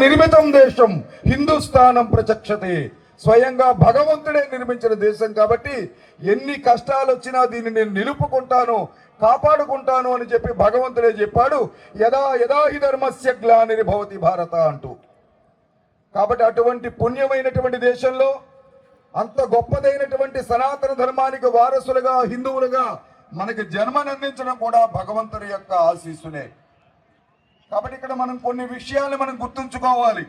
నిర్మితం దేశం హిందుస్థానం ప్రచక్షతే. స్వయంగా భగవంతుడే నిర్మించిన దేశం కాబట్టి ఎన్ని కష్టాలు వచ్చినా దీన్ని నేను నిలుపుకుంటాను, కాపాడుకుంటాను అని చెప్పి భగవంతుడే చెప్పాడు. యదా యదా హి ధర్మస్య గ్లానిర్భవతి భారత అంటూ. కాబట్టి అటువంటి పుణ్యమైనటువంటి దేశంలో అంత గొప్పదైనటువంటి సనాతన ధర్మానికి వారసులుగా హిందువులుగా మనకి జన్మనందించడం కూడా భగవంతుడి యొక్క ఆశీస్సులే. కాబట్టి ఇక్కడ మనం కొన్ని విషయాలు మనం గుర్తుంచుకోవాలి.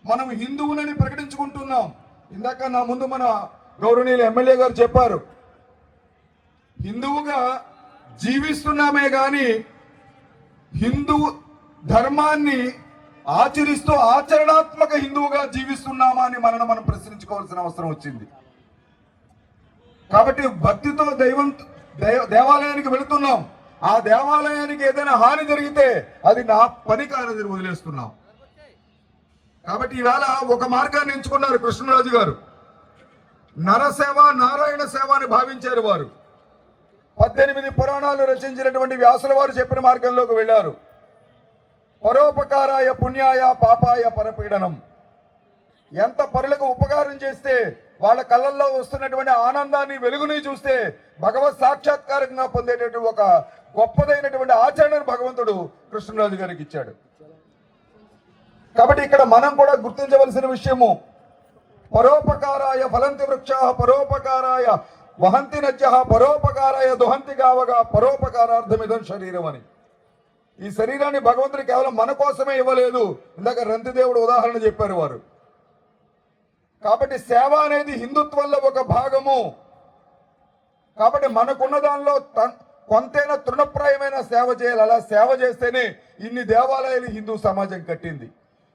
మనం హిందువులని ప్రకటించుకుంటున్నాం. ఇందాక నా ముందు మన గౌరవనీయులు ఎమ్మెల్యే గారు చెప్పారు, హిందువుగా జీవిస్తున్నామే గాని హిందూ ధర్మాన్ని ఆచరిస్తూ ఆచరణాత్మక హిందువుగా జీవిస్తున్నామా అని మనం ప్రశ్నించుకోవాల్సిన అవసరం వచ్చింది. కాబట్టి భక్తితో దేవాలయానికి వెళుతున్నాం. ఆ దేవాలయానికి ఏదైనా హాని జరిగితే అది నా పని కాదని వదిలేస్తున్నాం. కాబట్టి ఈవేళ ఒక మార్గాన్ని ఎంచుకున్నారు కృష్ణరాజు గారు. నరసేవ నారాయణ సేవ అని భావించారు వారు. 18 పురాణాలు రచించినటువంటి వ్యాసుల వారు చెప్పిన మార్గంలోకి వెళ్ళారు. పరోపకారాయ పుణ్యాయ పాపాయ పరపీడనం. ఎంత పరులకు ఉపకారం చేస్తే వాళ్ళ కళ్ళల్లో వస్తున్నటువంటి ఆనందాన్ని వెలుగుని చూస్తే భగవత్ సాక్షాత్కారంగా పొందేటటువంటి ఒక గొప్పదైనటువంటి ఆచరణను భగవంతుడు కృష్ణరాజు గారికి ఇచ్చాడు. కాబట్టి ఇక్కడ మనం కూడా గుర్తించవలసిన విషయము, పరోపకారాయ ఫలంతి వృక్షా పరోపకారాయ వహంతి నద్య పరోపకారాయ దుహంతి గావగా పరోపకారార్థమిదం శరీరం అని. ఈ శరీరాన్ని భగవంతుడు కేవలం మన కోసమే ఇవ్వలేదు. ఇందాక రంతిదేవుడు ఉదాహరణ చెప్పారు వారు. కాబట్టి సేవ అనేది హిందుత్వంలో ఒక భాగము. కాబట్టి మనకున్న దానిలో కొంతైనా తృణప్రాయమైన సేవ చేయాలి. అలా సేవ చేస్తేనే ఇన్ని దేవాలయాలు హిందూ సమాజం కట్టింది.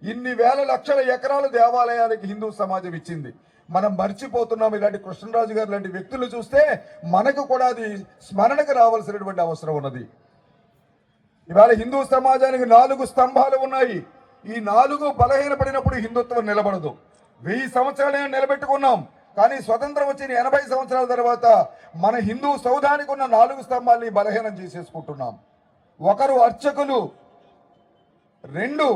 ఇన్ని వేల లక్షల ఎకరాలు దేవాలయాలకి హిందూ సమాజం ఇచ్చింది. మనం మర్చిపోతున్నాం. ఇలాంటి కృష్ణరాజు గారు లాంటి వ్యక్తులు చూస్తే మనకు కూడా అది స్మరణకు రావాల్సినటువంటి అవసరం ఉన్నది. ఇవాళ హిందూ సమాజానికి 4 స్తంభాలు ఉన్నాయి. ఈ 4 బలహీనపడినప్పుడు హిందుత్వం నిలబడదు. 1000 సంవత్సరాలు నిలబెట్టుకున్నాం. కానీ స్వతంత్రం వచ్చిన 80 సంవత్సరాల తర్వాత మన హిందూ సౌధానికి ఉన్న 4 స్తంభాలని బలహీనం చేసేసుకుంటున్నాం. 1 అర్చకులు, 2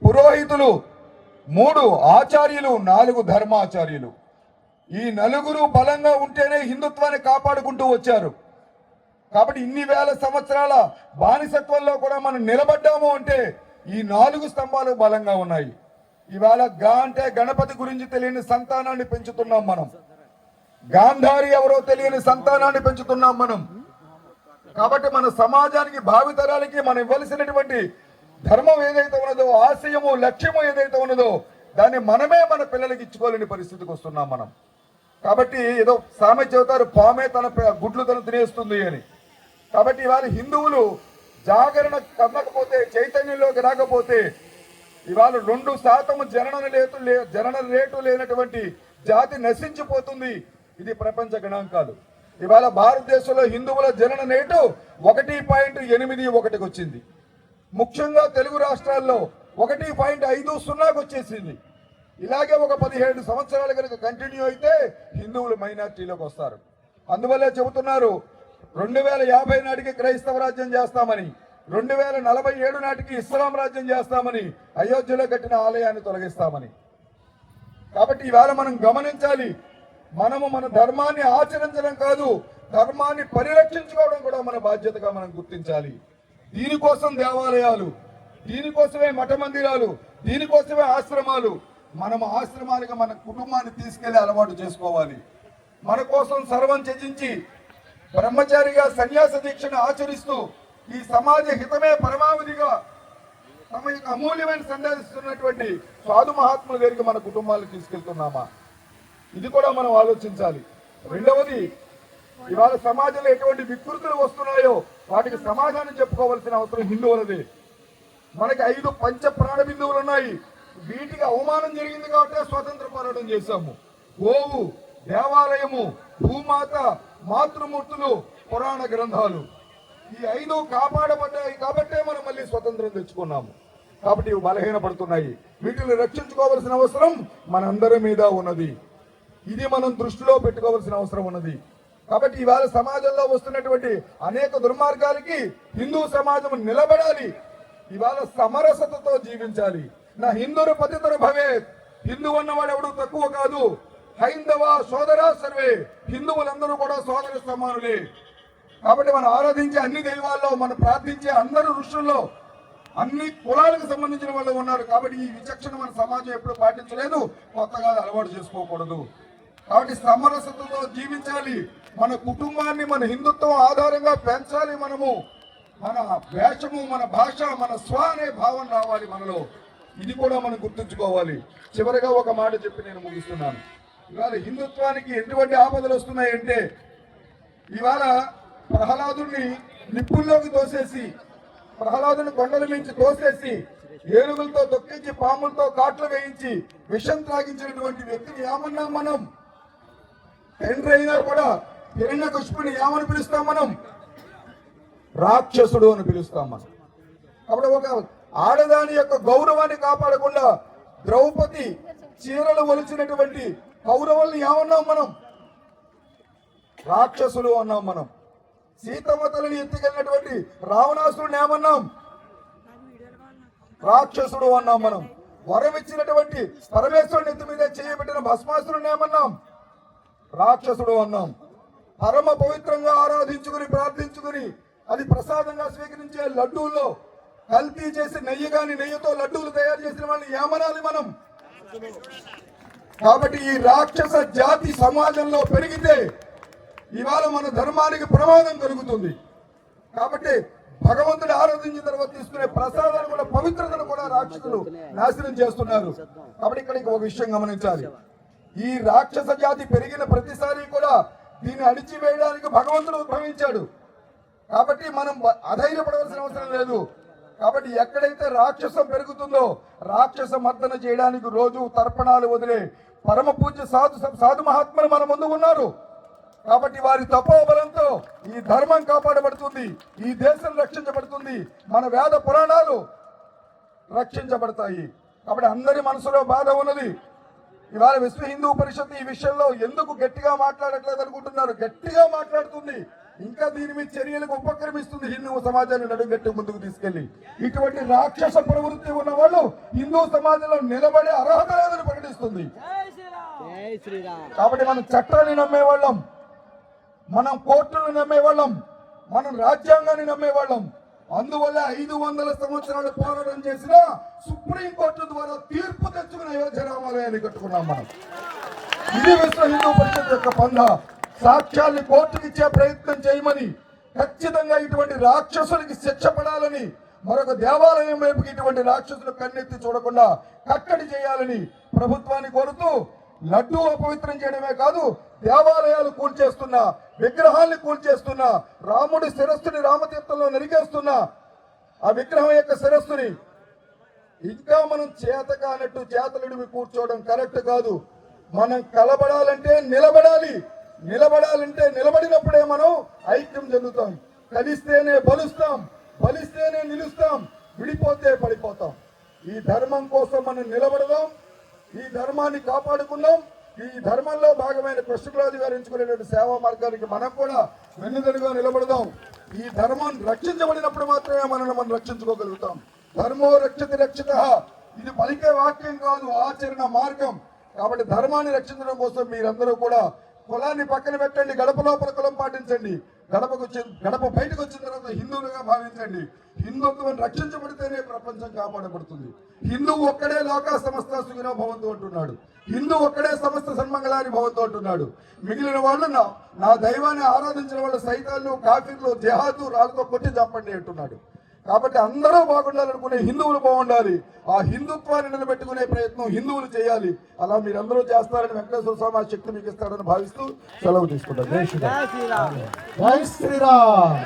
పురోహితులు, 3 ఆచార్యులు, 4 ధర్మాచార్యులు. ఈ 4 బలంగా ఉంటేనే హిందుత్వాన్ని కాపాడుకుంటూ వచ్చారు. కాబట్టి ఇన్ని వేల సంవత్సరాల బానిసత్వంలో కూడా మనం నిలబడ్డాము అంటే ఈ 4 స్తంభాలు బలంగా ఉన్నాయి. ఇవాళ అంటే గణపతి గురించి తెలియని సంతానాన్ని పెంచుతున్నాం మనం. గాంధారి ఎవరో తెలియని సంతానాన్ని పెంచుతున్నాం మనం. కాబట్టి మన సమాజానికి భావితరాలకి మనం ఇవ్వాల్సినటువంటి ధర్మం ఏదైతే ఉన్నదో, ఆశయము లక్ష్యము ఏదైతే ఉన్నదో దాన్ని మనమే మన పిల్లలకి ఇచ్చుకోలేని పరిస్థితికి వస్తున్నాం మనం. కాబట్టి ఏదో సామెత చెబుతారు, పామే తన గుడ్లు తను తినేస్తుంది అని. కాబట్టి ఇవాళ హిందువులు జాగరణ కమ్మకపోతే, చైతన్యంలోకి రాకపోతే ఇవాళ 2% జనన రేటు లేనటువంటి జాతి నశించిపోతుంది. ఇది ప్రపంచ గణాంకాలు. ఇవాళ భారతదేశంలో హిందువుల జనన రేటు 1.81కి వచ్చింది. ముఖ్యంగా తెలుగు రాష్ట్రాల్లో 1.50కి వచ్చేసింది. ఇలాగే ఒక 17 సంవత్సరాలు కనుక కంటిన్యూ అయితే హిందువులు మైనారిటీలోకి వస్తారు. అందువల్లే చెబుతున్నారు 2050 నాటికి క్రైస్తవ రాజ్యం చేస్తామని, 2047 నాటికి ఇస్లాం రాజ్యం చేస్తామని, అయోధ్యలో కట్టిన ఆలయాన్ని తొలగిస్తామని. కాబట్టి ఈవేళ మనం గమనించాలి, మనము మన ధర్మాన్ని ఆచరించడం కాదు, ధర్మాన్ని పరిరక్షించుకోవడం కూడా మన బాధ్యతగా మనం గుర్తించాలి. దీనికోసం దేవాలయాలు, దీనికోసమే మఠ మందిరాలు, దీనికోసమే ఆశ్రమాలు. మనం ఆశ్రమానికి మన కుటుంబాన్ని తీసుకెళ్లి అలవాటు చేసుకోవాలి. మన కోసం సర్వం త్యజించి బ్రహ్మచారిగా సన్యాస దీక్షను ఆచరిస్తూ ఈ సమాజ హితమే పరమావధిగా తమ యొక్క అమూల్యమైన సందేశిస్తున్నటువంటి సాధు మహాత్ముల దగ్గరికి మన కుటుంబాలను తీసుకెళ్తున్నామా? ఇది కూడా మనం ఆలోచించాలి. రెండవది, ఇవాళ సమాజంలో ఎటువంటి వికృతులు వస్తున్నాయో వాటికి సమాధానం చెప్పుకోవాల్సిన అవసరం హిందువులది. మనకి 5 పంచ ప్రాణ బిందువులు ఉన్నాయి. వీటికి అవమానం జరిగింది కాబట్టి స్వతంత్ర పోరాటం చేశాము. గోవు, దేవాలయము, భూమాత, మాతృమూర్తులు, పురాణ గ్రంథాలు, ఈ 5 కాపాడబడ్డాయి కాబట్టే మనం మళ్ళీ స్వతంత్రం తెచ్చుకున్నాము. కాబట్టి ఇవి బలహీనపడుతున్నాయి. వీటిని రక్షించుకోవాల్సిన అవసరం మనందరి మీద ఉన్నది. ఇది మనం దృష్టిలో పెట్టుకోవాల్సిన అవసరం ఉన్నది. కాబట్టి ఇవాళ సమాజంలో వస్తున్నటువంటి అనేక దుర్మార్గాలకి హిందూ సమాజం నిలబడాలి. ఇవాళ సమరసతతో జీవించాలి. నా హిందువులు పతితులు భవేత్. హిందూ అన్నవాడు ఎవడు తక్కువ కాదు. హైందవ సోదరా సర్వే. హిందువులందరూ కూడా సోదర సమానులే. కాబట్టి మనం ఆరాధించే అన్ని దైవాల్లో, మనం ప్రార్థించే అందరు ఋషుల్లో అన్ని కులాలకు సంబంధించిన వాళ్ళు ఉన్నారు. కాబట్టి ఈ విచక్షణ మన సమాజం ఎప్పుడు పాటించలేదు, కొత్తగా అలవాటు చేసుకోకూడదు. కాబట్టి సమరసతతో జీవించాలి. మన కుటుంబాన్ని మన హిందుత్వం ఆధారంగా పెంచాలి. మనము మన వేషము, మన భాష, మన స్వ అనే భావన రావాలి మనలో. ఇది కూడా మనం గుర్తుంచుకోవాలి. చివరిగా ఒక మాట చెప్పి నేను ముగిస్తున్నాను. ఇవాళ హిందుత్వానికి ఎటువంటి ఆపదలు వస్తున్నాయంటే, ఇవాళ ప్రహ్లాదుని నిప్పుల్లోకి తోసేసి, ప్రహ్లాదుని కొండల మించి తోసేసి, ఏనుగులతో తొక్కించి, పాములతో కాట్లు వేయించి విషం త్రాగించినటువంటి వ్యక్తిని ఏమన్నా మనం? తండ్రి అయినా కూడా హిరణ్యకశిపుని ఏమని పిలుస్తాం మనం? రాక్షసుడు అని పిలుస్తాం మనం. కాబట్టి ఒక ఆడదాని యొక్క గౌరవాన్ని కాపాడకుండా ద్రౌపది చీరలు ఒలిచినటువంటి కౌరవుల్ని ఏమన్నాం మనం? రాక్షసులు అన్నాం మనం. సీతమ్మ తల్లిని ఎత్తుకెళ్ళినటువంటి రావణాసురుని ఏమన్నాం? రాక్షసుడు అన్నాం మనం. వరం ఇచ్చినటువంటి పరమేశ్వరుని ఎత్తి మీద చేయబెట్టిన భస్మాసురుని ఏమన్నాం? రాక్షసుడు అన్నాం. పరమ పవిత్రంగా ఆరాధించుకుని ప్రార్థించుకుని అది ప్రసాదంగా స్వీకరించే లడ్డూల్లో కల్తీ చేసి నెయ్యితో లడ్డూలు తయారు చేసిన వాళ్ళని ఏమనాలి మనం? కాబట్టి ఈ రాక్షస జాతి సమాజంలో పెరిగితే ఇవాళ మన ధర్మానికి ప్రమాదం కలుగుతుంది. కాబట్టి భగవంతుడు ఆరాధించిన తర్వాత తీసుకునే ప్రసాదాలు కూడా, పవిత్రతను కూడా రాక్షసులు నాశనం చేస్తున్నారు. కాబట్టి ఇక్కడ ఒక విషయం గమనించాలి. ఈ రాక్షస జాతి పెరిగిన ప్రతిసారి కూడా దీన్ని అణిచివేయడానికి భగవంతుడు ఉద్భవించాడు. కాబట్టి మనం అధైర్యపడవలసిన అవసరం లేదు. కాబట్టి ఎక్కడైతే రాక్షసం పెరుగుతుందో రాక్షస మర్దన చేయడానికి రోజు తర్పణాలు వదిలే పరమ పూజ్య సాధు మహాత్ములు మన ముందు ఉన్నారు. కాబట్టి వారి తపోబలంతో ఈ ధర్మం కాపాడబడుతుంది, ఈ దేశం రక్షించబడుతుంది, మన వేద పురాణాలు రక్షించబడతాయి. కాబట్టి అందరి మనసులో బాధ ఉన్నది. ఇవాళ విశ్వ హిందూ పరిషత్ ఈ విషయంలో ఎందుకు గట్టిగా మాట్లాడట్లేదు అనుకుంటున్నారు? గట్టిగా మాట్లాడుతుంది. ఇంకా దీని మీద చర్యలకు ఉపక్రమిస్తుంది. హిందూ సమాజాన్ని నడుగట్టి ముందుకు తీసుకెళ్లి ఇటువంటి రాక్షస ప్రవృత్తి ఉన్న వాళ్ళు హిందూ సమాజంలో నిలబడే అర్హత లేదని ప్రకటిస్తుంది. కాబట్టి మనం చట్టాన్ని నమ్మేవాళ్ళం, మనం కోర్టులను నమ్మేవాళ్ళం, మనం రాజ్యాంగాన్ని నమ్మేవాళ్ళం. అందువల్ల 500 సంవత్సరాలు పోరాటం చేసిన సుప్రీంకోర్టు ద్వారా తీర్పు తెచ్చుకున్న అయోధ్య రామాలయాన్ని కట్టుకున్నాం మనం. ఇది విశ్వ హిందూ పరిషత్ యొక్క పంద. సాక్ష్యాన్ని కోర్టుకి ఇచ్చే ప్రయత్నం చేయమని, ఖచ్చితంగా ఇటువంటి రాక్షసులకి శిక్ష పడాలని, మరొక దేవాలయం వైపుకి ఇటువంటి రాక్షసులు కన్నెత్తి చూడకుండా కట్టడి చేయాలని ప్రభుత్వాన్ని కోరుతూ, లడ్డూ అపవిత్రం చేయడమే కాదు, దేవాలయాలు కూల్చేస్తున్నా, విగ్రహాల్ని కూల్చేస్తున్నా, రాముడి శిరస్సుని రామతీర్థంలో నరికేస్తున్నా, ఆ విగ్రహం యొక్క శిరస్సుని ఇంకా మనం చేతకానట్టు చేతలుడివి కూర్చోవడం కరెక్ట్ కాదు. మనం కలబడాలంటే నిలబడాలి, నిలబడాలంటే నిలబడినప్పుడే మనం ఐక్యం చెందుతాం. కలిస్తేనే బలుస్తాం, బలిస్తేనే నిలుస్తాం, విడిపోతే పడిపోతాం. ఈ ధర్మం కోసం మనం నిలబడదాం, ఈ ధర్మాన్ని కాపాడుకుందాం. ఈ ధర్మంలో భాగమైన కృష్ణరాజు గారు ఎంచుకునేటువంటి సేవా మార్గానికి మనం కూడా వెన్నుదలుగా నిలబడదాం. ఈ ధర్మం రక్షించబడినప్పుడు మాత్రమే మనం రక్షించుకోగలుగుతాం. ధర్మో రక్షతి రక్షిత, ఇది పలికే వాక్యం కాదు, ఆచరణ మార్గం. కాబట్టి ధర్మాన్ని రక్షించడం కోసం మీరందరూ కూడా కులాన్ని పక్కన పెట్టండి, గడప లోపల కులం పాటించండి, గడప బయటకు వచ్చిన తర్వాత హిందువులుగా భావించండి. హిందుత్వం రక్షించబడితేనే ప్రపంచం కాపాడబడుతుంది. హిందువు ఒక్కడే లోకా సమస్త సుఖినో భవంతు అంటున్నాడు. హిందూ ఒక్కడే సమస్త సన్మంగళాన్ని భవంతు అంటున్నాడు. మిగిలిన వాళ్ళు నా దైవాన్ని ఆరాధించిన వాళ్ళు సైతాన్లు, కాఫీర్లు, జహాదు రాళ్ళతో కొట్టి చంపండి అంటున్నాడు. కాబట్టి అందరూ బాగుండాలనుకునే హిందువులు బాగుండాలి. ఆ హిందుత్వాన్ని నిలబెట్టుకునే ప్రయత్నం హిందువులు చేయాలి. అలా మీరందరూ చేస్తారని వెంకటేశ్వర స్వామి శక్తి మీకు ఇస్తారని భావిస్తూ సెలవు తీసుకుంటారు. జై శ్రీరామ్. జై శ్రీరామ్.